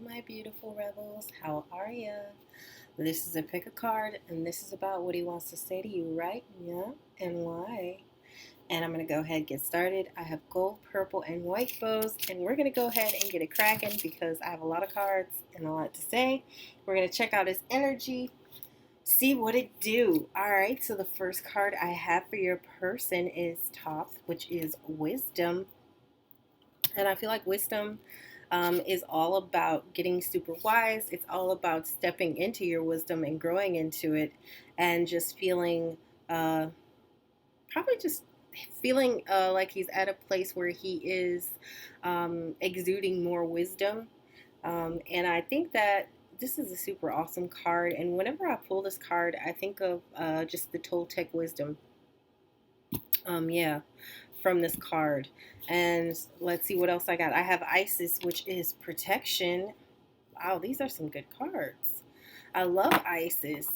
My beautiful rebels, how are ya? This is a pick a card, and this is about what he wants to say to you right now and why. And I'm going to go ahead and get started. I have gold, purple, and white bows, and we're going to go ahead and get it cracking because I have a lot of cards and a lot to say. We're going to check out his energy, see what it do. All right, so the first card I have for your person is top, which is wisdom. And I feel like wisdom is all about getting super wise. It's all about stepping into your wisdom and growing into it and just feeling, uh, probably just feeling like he's at a place where he is exuding more wisdom. And I think that this is a super awesome card. And whenever I pull this card, I think of just the Toltec wisdom. Yeah, from this card. And let's see what else I got. I have Isis, which is protection. Wow, these are some good cards. I love Isis.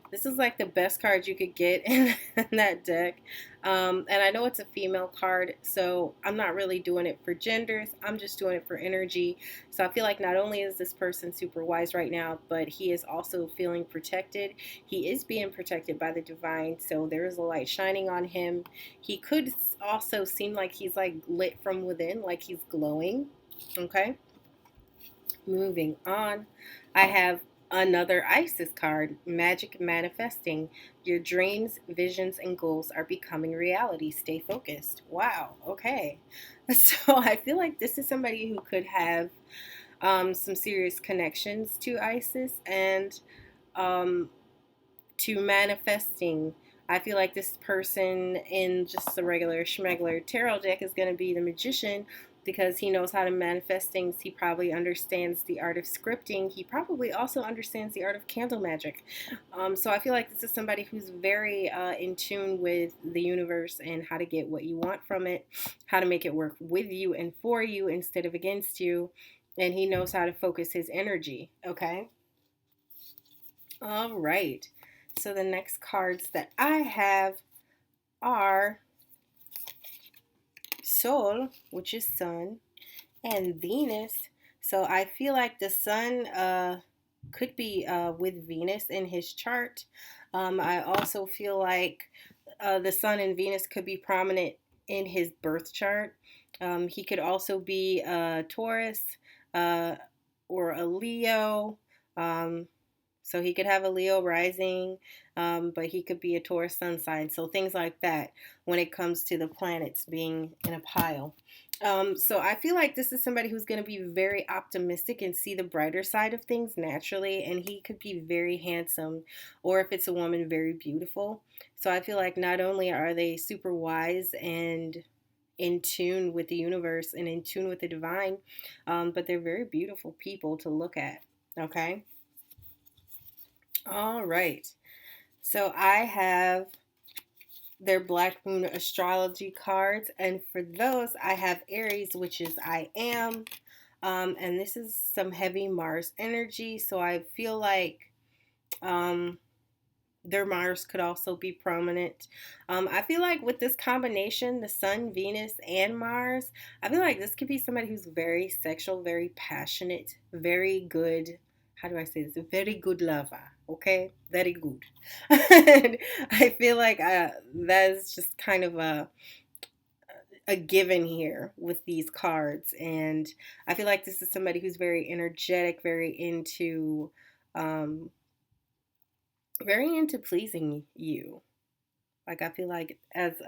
This is like the best card you could get in that deck. And I know it's a female card, so I'm not really doing it for genders. I'm just doing it for energy. So I feel like not only is this person super wise right now, but he is also feeling protected. He is being protected by the divine, so there is a light shining on him. He could also seem like he's like lit from within, like he's glowing. Okay. Moving on, I have another Isis card, Magic Manifesting. Your dreams, visions, and goals are becoming reality. Stay focused. Wow, okay. So I feel like this is somebody who could have some serious connections to Isis and um, to manifesting. I feel like this person in just the regular schmegler tarot deck is going to be the magician because he knows how to manifest things. He probably understands the art of scripting. He probably also understands the art of candle magic. So I feel like this is somebody who's very in tune with the universe and how to get what you want from it, how to make it work with you and for you instead of against you. And he knows how to focus his energy. Okay. All right. So the next cards that I have are Sol, which is Sun, and Venus. So I feel like the Sun could be with Venus in his chart. I also feel like the Sun and Venus could be prominent in his birth chart. He could also be a Taurus uh, or a Leo. Um, So he could have a Leo rising, but he could be a Taurus sun sign. So things like that when it comes to the planets being in a pile. So I feel like this is somebody who's going to be very optimistic and see the brighter side of things naturally. And he could be very handsome, or if it's a woman, very beautiful. So I feel like not only are they super wise and in tune with the universe and in tune with the divine, but they're very beautiful people to look at. Okay. All right. So I have their Black Moon astrology cards, and for those, I have Aries, which is I am. And this is some heavy Mars energy. So I feel like um, their Mars could also be prominent. I feel like with this combination, the Sun, Venus, and Mars, I feel like this could be somebody who's very sexual, very passionate, very good. How do I say this? A very good lover. Okay, very good. And I feel like that's just kind of a given here with these cards, and I feel like this is somebody who's very energetic, um, very into pleasing you. Like I feel like as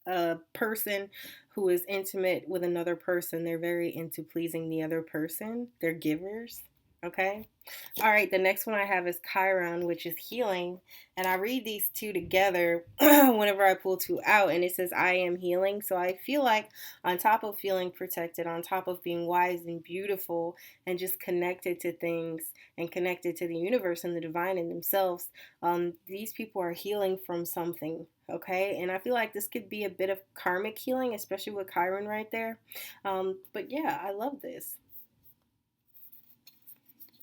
a person who is intimate with another person, they're very into pleasing the other person. They're givers. Okay. All right. The next one I have is Chiron, which is healing. And I read these two together whenever I pull two out, and it says, I am healing. So I feel like, on top of feeling protected, on top of being wise and beautiful and just connected to things and connected to the universe and the divine in themselves, these people are healing from something. Okay, and I feel like this could be a bit of karmic healing, especially with Chiron right there. But yeah, I love this.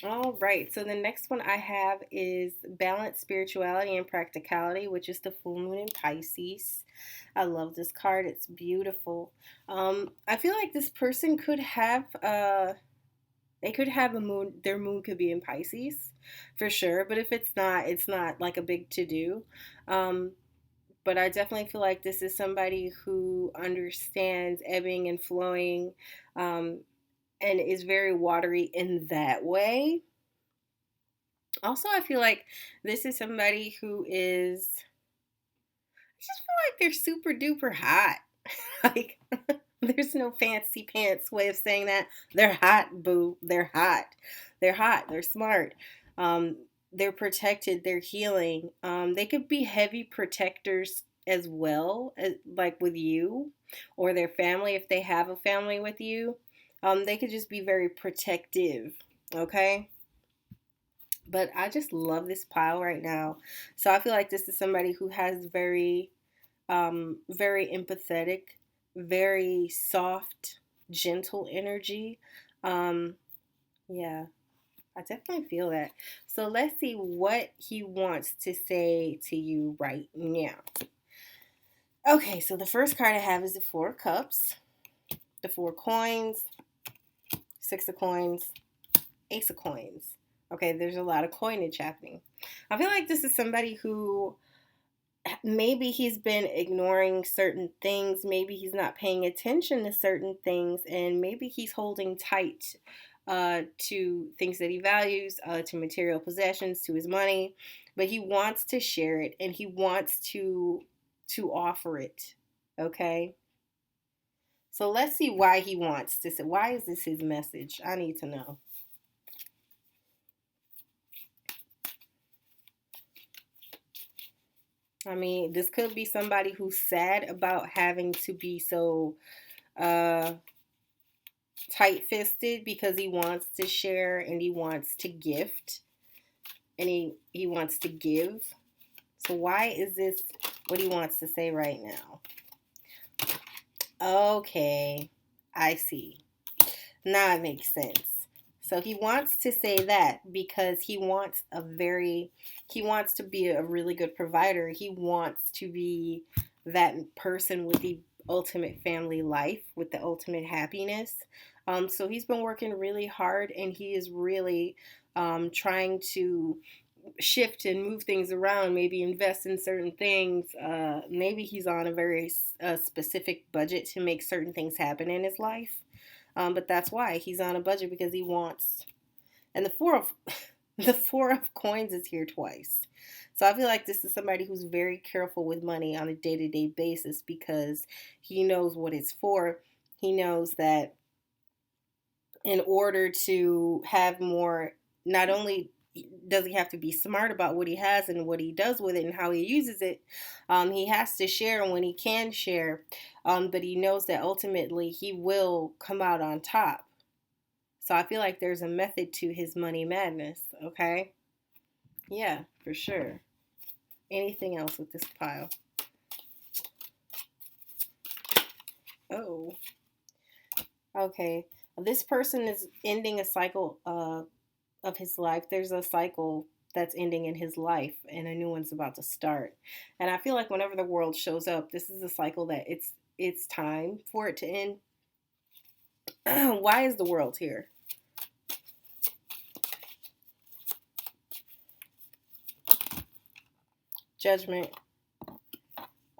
All right, so the next one I have is balance, spirituality, and practicality, which is the full moon in Pisces. I love this card, it's beautiful. I feel like this person could have They could have a moon, their moon could be in Pisces for sure, but if it's not like a big to do. Um, but I definitely feel like this is somebody who understands ebbing and flowing, um, and is very watery in that way. Also, I feel like this is somebody who is, I just feel like they're super duper hot. Like, there's no fancy pants way of saying that. They're hot, boo. They're hot. They're hot. They're smart. Um, they're protected. They're healing. They could be heavy protectors as well, as, like with you or their family if they have a family with you. They could just be very protective. Okay. But I just love this pile right now. So I feel like this is somebody who has very empathetic, very soft, gentle energy. Um, yeah, I definitely feel that. So let's see what he wants to say to you right now. Okay, so the first card I have is the Four of Cups, the Four of Coins, Six of Coins, Ace of Coins. Okay, there's a lot of coinage happening. I feel like this is somebody who maybe he's been ignoring certain things, maybe he's not paying attention to certain things, and maybe he's holding tight to things that he values, to material possessions, to his money, but he wants to share it and he wants to offer it. Okay, so let's see why he wants to say, why is this his message? I need to know. I mean, this could be somebody who's sad about having to be so uh tight-fisted because he wants to share and he wants to gift and he wants to give. So why is this what he wants to say right now? Okay, I see. Now it makes sense. So he wants to say that because he wants to be a really good provider. He wants to be that person with the ultimate family life, with the ultimate happiness. So he's been working really hard and he is really trying to shift and move things around, maybe invest in certain things. Maybe he's on a very specific budget to make certain things happen in his life. But that's why he's on a budget, because he wants. And the four of the Four of Coins is here twice. So I feel like this is somebody who's very careful with money on a day-to-day basis because he knows what it's for. He knows that in order to have more, not only does he have to be smart about what he has and what he does with it and how he uses it, he has to share when he can share, but he knows that ultimately he will come out on top. So I feel like there's a method to his money madness, okay? Yeah, for sure. Anything else with this pile? Oh, okay. This person is ending a cycle of his life. There's a cycle that's ending in his life and a new one's about to start. And I feel like whenever the world shows up, this is a cycle that it's time for it to end. Why is the world here? Judgment.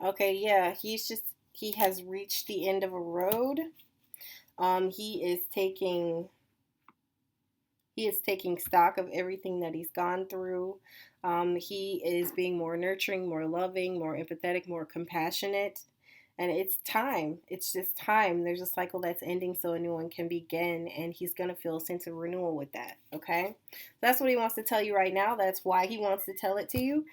Okay, yeah, he has reached the end of a road. He is taking stock of everything that he's gone through. He is being more nurturing, more loving, more empathetic, more compassionate. And it's time. It's just time. There's a cycle that's ending so a new one can begin. And he's going to feel a sense of renewal with that. Okay? That's what he wants to tell you right now. That's why he wants to tell it to you.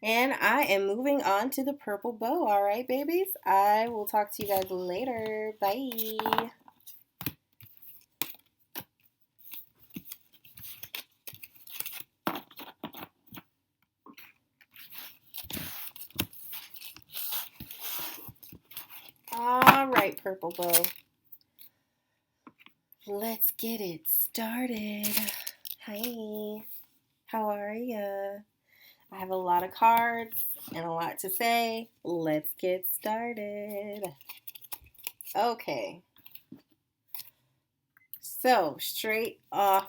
And I am moving on to the purple bow. All right, babies? I will talk to you guys later. Bye. All right, purple bow. Let's get it started. Hi, how are ya? I have a lot of cards and a lot to say. Let's get started. Okay. So, straight off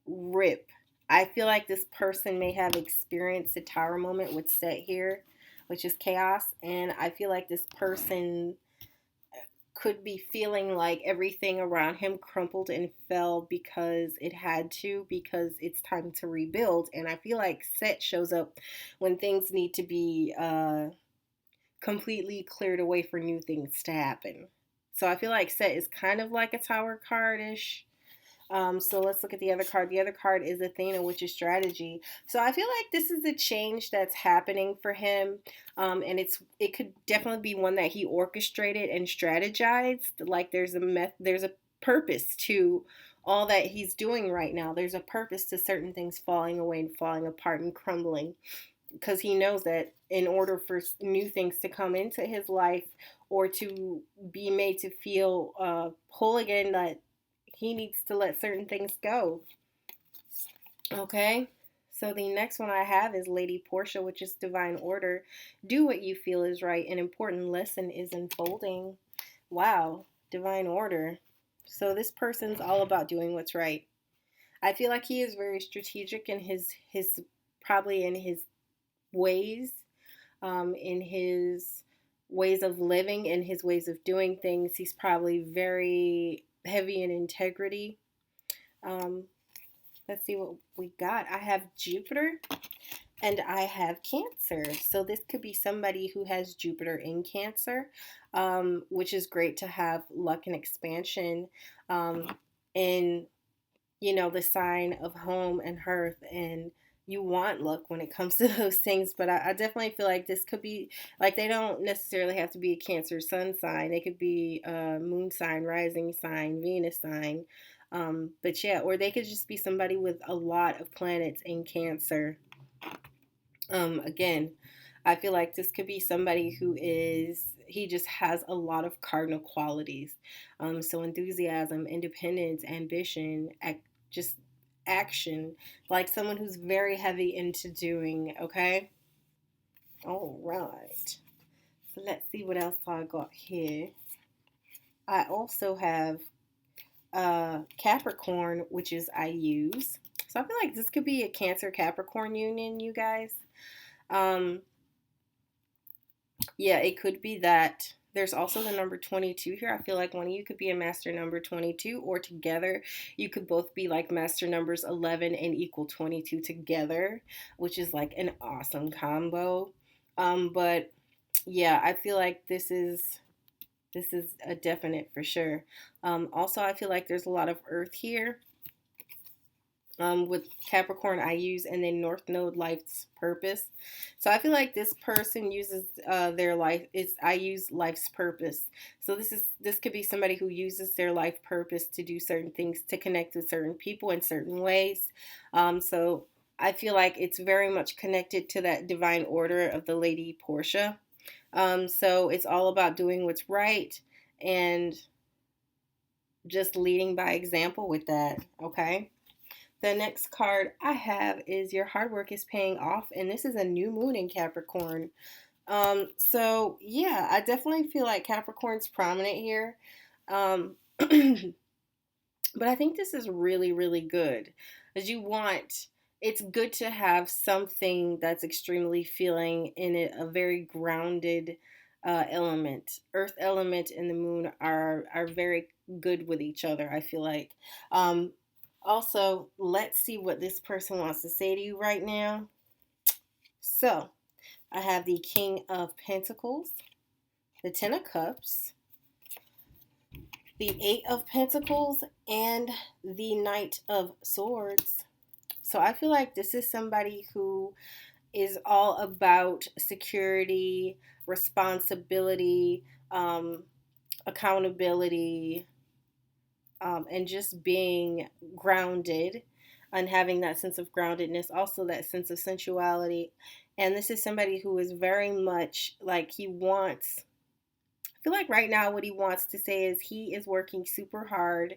rip, I feel like this person may have experienced a tower moment with Set here, which is chaos. And I feel like this person could be feeling like everything around him crumpled and fell because it had to, because it's time to rebuild. And I feel like Set shows up when things need to be completely cleared away for new things to happen. So I feel like Set is kind of like a tower card-ish. So let's look at the other card. The other card is Athena, which is strategy. So I feel like this is a change that's happening for him. And it could definitely be one that he orchestrated and strategized. Like there's a purpose to all that he's doing right now. There's a purpose to certain things falling away and falling apart and crumbling, because he knows that in order for new things to come into his life or to be made to feel whole again, that he needs to let certain things go. Okay? So the next one I have is Lady Portia, which is divine order. Do what you feel is right. An important lesson is unfolding. Wow, divine order. So this person's all about doing what's right. I feel like he is very strategic in his probably in his ways, in his ways of living, in his ways of doing things. He's probably very heavy in integrity. Um, let's see what we got. I have Jupiter and I have Cancer. So this could be somebody who has Jupiter in Cancer, which is great to have luck and expansion in, the sign of home and hearth, and you want luck when it comes to those things. But I definitely feel like this could be, like, they don't necessarily have to be a Cancer sun sign. They could be a moon sign, rising sign, Venus sign. But yeah, or they could just be somebody with a lot of planets in Cancer. Again, I feel like this could be somebody he just has a lot of cardinal qualities. So enthusiasm, independence, ambition, just action, like someone who's very heavy into doing, okay? All right. So let's see what else I got here. I also have Capricorn, which is I use. So I feel like this could be a Cancer Capricorn union, you guys. Yeah, it could be that. There's also the number 22 here. I feel like one of you could be a master number 22, or together you could both be like master numbers 11 and equal 22 together, which is like an awesome combo. But yeah, I feel like this is a definite for sure. Also, I feel like there's a lot of earth here. With Capricorn, I use, and then North Node, life's purpose. So I feel like this person uses their life. I use life's purpose. So this could be somebody who uses their life purpose to do certain things, to connect with certain people in certain ways. So I feel like it's very much connected to that divine order of the Lady Portia. So it's all about doing what's right and just leading by example with that. Okay. The next card I have is Your Hard Work is Paying Off, and this is a new moon in Capricorn. So yeah, I definitely feel like Capricorn's prominent here. But I think this is really, really good. As it's good to have something that's extremely feeling in it, a very grounded element. Earth element and the moon are very good with each other, I feel like. Also, let's see what this person wants to say to you right now. So, I have the King of Pentacles, the Ten of Cups, the Eight of Pentacles, and the Knight of Swords. So, I feel like this is somebody who is all about security, responsibility, accountability, and just being grounded and having that sense of groundedness, also that sense of sensuality. And this is somebody who is very much like I feel like right now what he wants to say is he is working super hard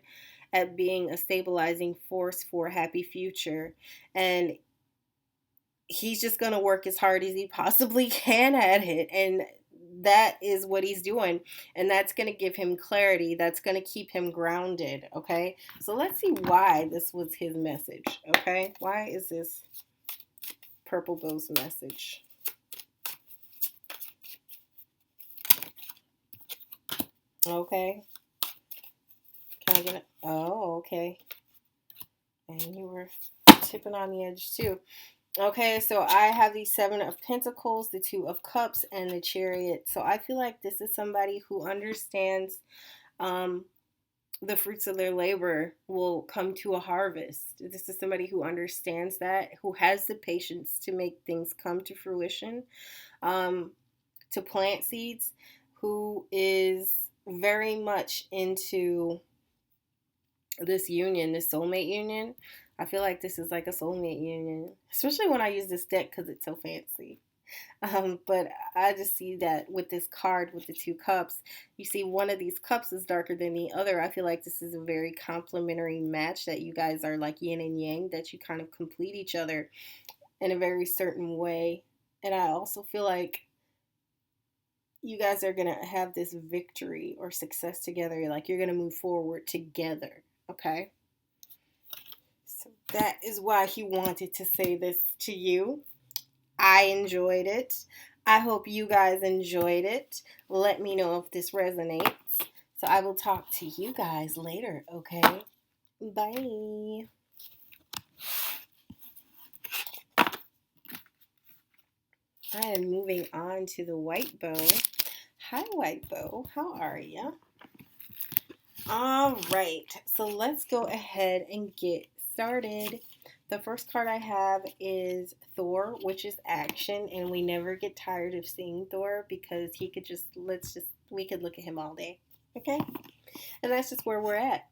at being a stabilizing force for a happy future. And he's just going to work as hard as he possibly can at it. And that is what he's doing, and that's going to give him clarity. That's going to keep him grounded. Okay, so let's see why this was his message. Okay, why is this purple bow's message? Okay, can I get it? Oh, okay, and you were tipping on the edge too. Okay, so I have the Seven of Pentacles, the Two of Cups, and the Chariot. So I feel like this is somebody who understands um, the fruits of their labor will come to a harvest. This is somebody who understands that, who has the patience to make things come to fruition, um, to plant seeds, who is very much into this union, this soulmate union. I feel like this is like a soulmate union, especially when I use this deck because it's so fancy. But I just see that with this card with the two cups, you see one of these cups is darker than the other. I feel like this is a very complementary match, that you guys are like yin and yang, that you kind of complete each other in a very certain way. And I also feel like you guys are going to have this victory or success together. Like you're going to move forward together. Okay. So that is why he wanted to say this to you. I enjoyed it. I hope you guys enjoyed it. Let me know if this resonates. So I will talk to you guys later, okay? Bye. I am moving on to the white bow. Hi, white bow. How are you? All right. So let's go ahead and get started. The first card I have is Thor, which is action, and we never get tired of seeing Thor because he could just, we could look at him all day. Okay? And that's just where we're at.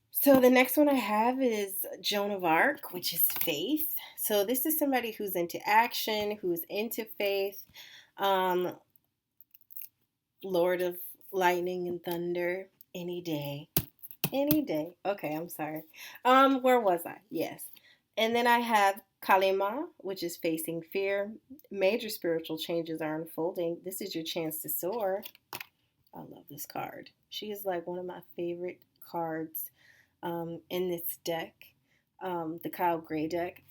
So the next one I have is Joan of Arc, which is faith. So this is somebody who's into action, who's into faith. Lord of lightning and thunder, any day. Any day. Okay, I'm sorry. Where was I? Yes. And then I have Kalima, which is facing fear. Major spiritual changes are unfolding. This is your chance to soar. I love this card. She is like one of my favorite cards in this deck, the Kyle Gray deck.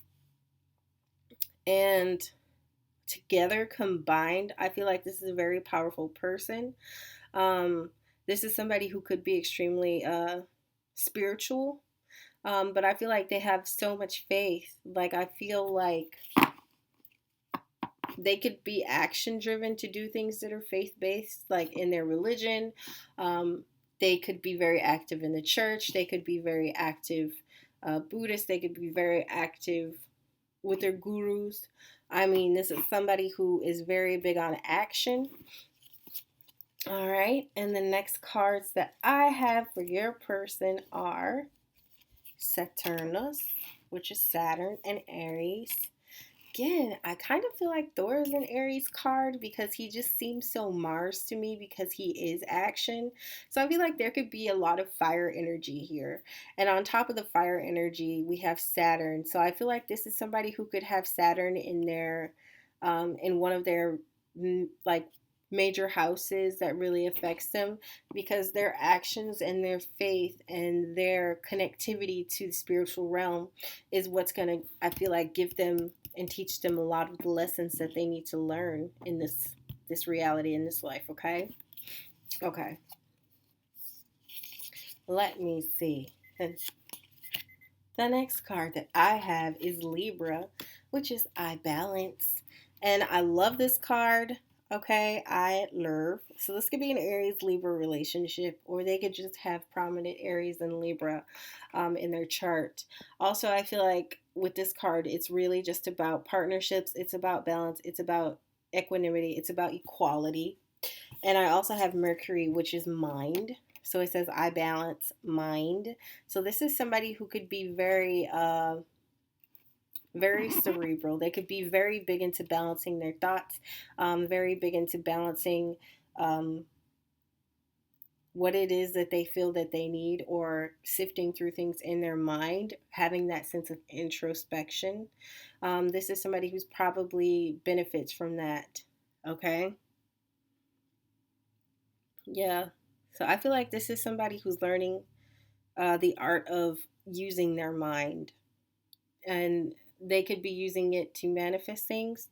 And together, combined, I feel like this is a very powerful person. This is somebody who could be extremely spiritual, but I feel like they have so much faith. Like, I feel like they could be action driven to do things that are faith based, like in their religion. They could be very active in the church. They could be very active Buddhist. They could be very active with their gurus. I mean, this is somebody who is very big on action. All right, and the next cards that I have for your person are Saturnus, which is Saturn, and Aries. Again, I kind of feel like Thor is an Aries card because he just seems so Mars to me because he is action. So I feel like there could be a lot of fire energy here. And on top of the fire energy, we have Saturn. So I feel like this is somebody who could have Saturn in their, in one of their like major houses that really affects them, because their actions and their faith and their connectivity to the spiritual realm is what's going to, I feel like, give them and teach them a lot of the lessons that they need to learn in this reality, in this life. Okay. Let me see. The next card that I have is Libra, which is I balance, and I love this card. Okay, I love. So this could be an Aries Libra relationship, or they could just have prominent Aries and Libra in their chart. Also, I feel like with this card, it's really just about partnerships. It's about balance. It's about equanimity. It's about equality. And I also have Mercury, which is mind. So it says I balance mind. So this is somebody who could be very very cerebral. They could be very big into balancing their thoughts, very big into balancing what it is that they feel that they need, or sifting through things in their mind, having that sense of introspection. This is somebody who's probably benefits from that. Okay. Yeah. So I feel like this is somebody who's learning the art of using their mind, and they could be using it to manifest things,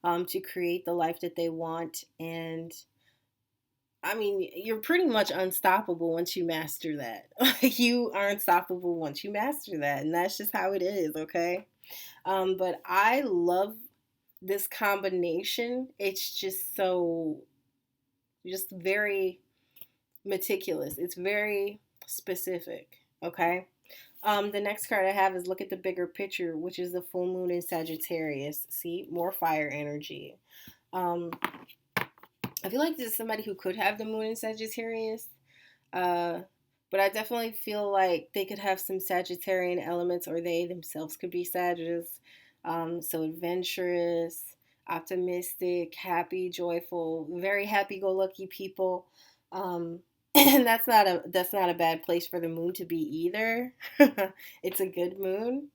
to create the life that they want. And I mean, you're pretty much unstoppable once you master that. You are unstoppable once you master that, and that's just how it is, okay? But I love this combination. It's just so, just very meticulous. It's very specific, okay? The next card I have is look at the bigger picture, which is the full moon in Sagittarius. See, more fire energy. Um, I feel like this is somebody who could have the moon in Sagittarius. Uh, but I definitely feel like they could have some Sagittarian elements, or they themselves could be Sagittarius. So adventurous, optimistic, happy, joyful, very happy-go-lucky people. And that's not a bad place for the moon to be either. It's a good moon.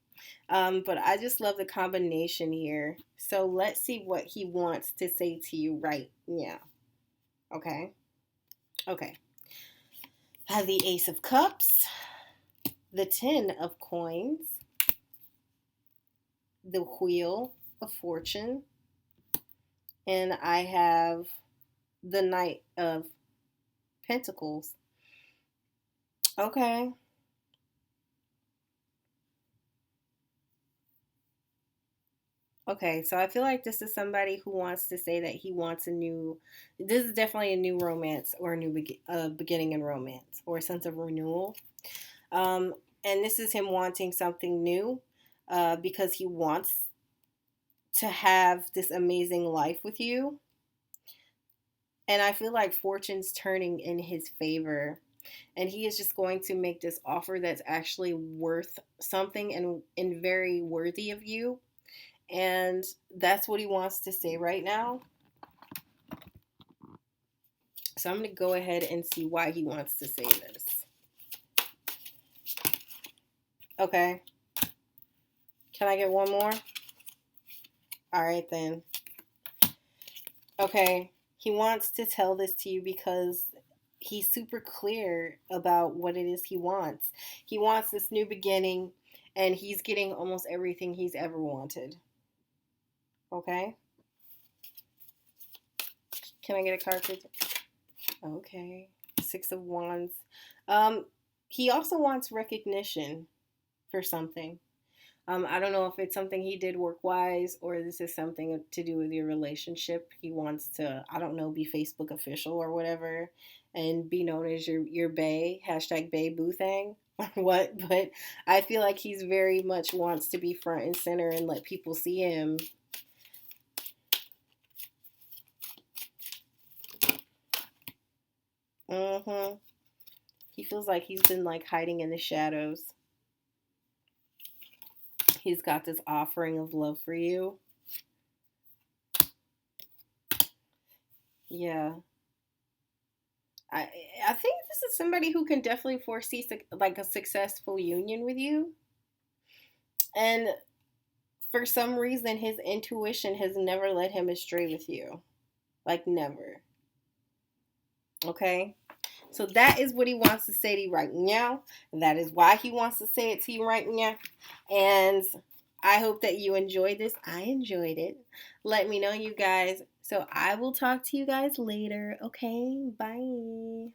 But I just love the combination here. So let's see what he wants to say to you right now. Okay. Okay. I have the Ace of Cups, the Ten of Coins, the Wheel of Fortune, and I have the Knight of Pentacles. Okay. Okay, so I feel like this is somebody who wants to say that he wants a new, this is definitely a new romance, or a new beginning in romance, or a sense of renewal. Um, and this is him wanting something new, because he wants to have this amazing life with you. And I feel like fortune's turning in his favor. And he is just going to make this offer that's actually worth something, and very worthy of you. And that's what he wants to say right now. So I'm going to go ahead and see why he wants to say this. Okay. Can I get one more? All right, then. Okay. He wants to tell this to you because he's super clear about what it is he wants. He wants this new beginning, and he's getting almost everything he's ever wanted. Okay? Can I get a card, please? Okay. Six of Wands. Um, he also wants recognition for something. I don't know if it's something he did work wise, or this is something to do with your relationship. He wants to, I don't know, be Facebook official or whatever, and be known as your bae, hashtag bae boo thing or what. But I feel like he's very much wants to be front and center and let people see him. Mm-hmm. He feels like he's been like hiding in the shadows. He's got this offering of love for you. Yeah. I I think this is somebody who can definitely foresee like a successful union with you. And for some reason his intuition has never led him astray with you. Like never. Okay? So that is what he wants to say to you right now. That is why he wants to say it to you right now. And I hope that you enjoyed this. I enjoyed it. Let me know, you guys. So I will talk to you guys later. Okay? Bye.